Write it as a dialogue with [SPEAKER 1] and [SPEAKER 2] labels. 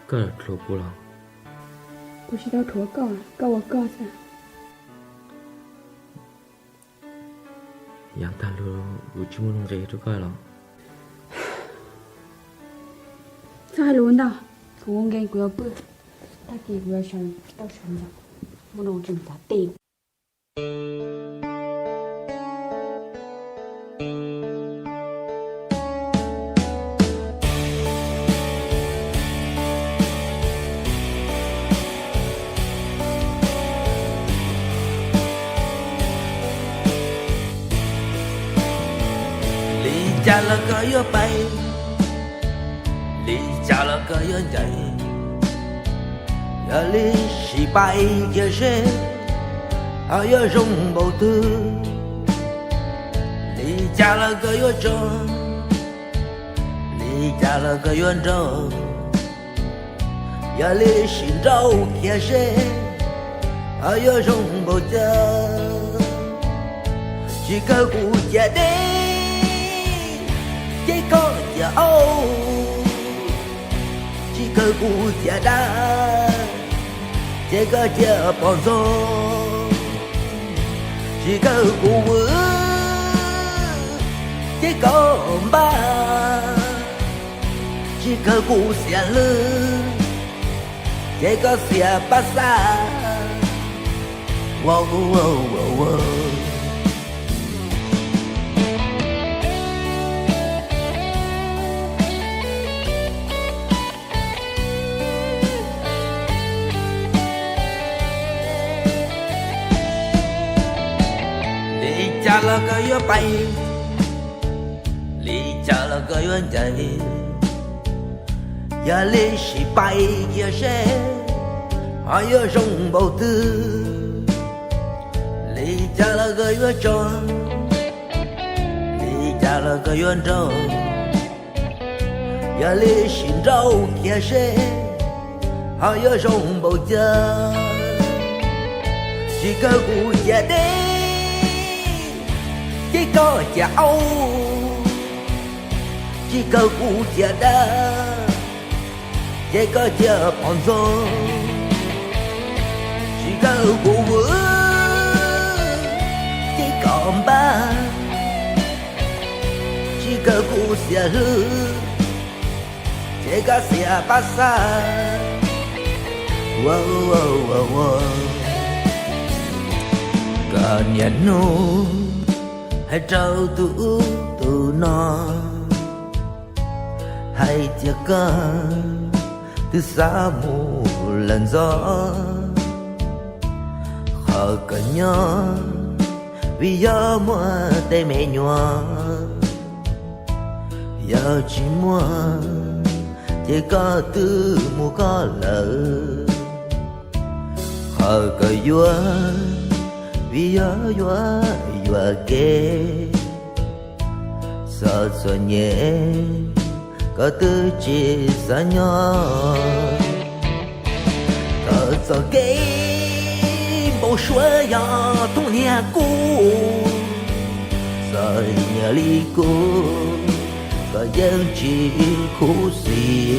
[SPEAKER 1] 个头不了，
[SPEAKER 2] 不是到托告啊，告我告噻。
[SPEAKER 1] 养大了我就不能给这个了。
[SPEAKER 2] sao luôn đâu, cũng nghe của bữa, ta kỳ vừa xong, tao xong rồi, muốn đồ chừng cả tiền.
[SPEAKER 3] 离家了个月白，离家了个月dài，要离失败也是，还要用不得。离家了个月长，离家了个月长，要离寻找也是，还要用不得。这个国家的。这个骄傲，这个国家的，这个叫帮助，这个国文，这个吧，这个故乡了，这个小巴萨，哇哇哇哇。离家了个月白，离家了个月dài，要离失败也是，还要用不得。离家了个月长，离家了个月长，要离寻找也是，还要用不得。这个国家的。这个骄傲，这个国家的，这个叫帮助，这个国文，这个吧，这个故乡路，这个小巴萨，哇哇哇哇，个年头。hãy trao tủ tủ nó hãy chia con từ xa mù lần gió họ cần nhau vì gió mùa tay mẹ nhòa giờ chỉ mua chỉ có từ mùa có lỡ họ cần vua vì gió vua và kê sợ sợ nhẹ có tư chỉ xa nhỏ có sợ kê bầu xuôi nhỏ tung nhà cũ sợ nhà ly cũ có dân chỉ khu xì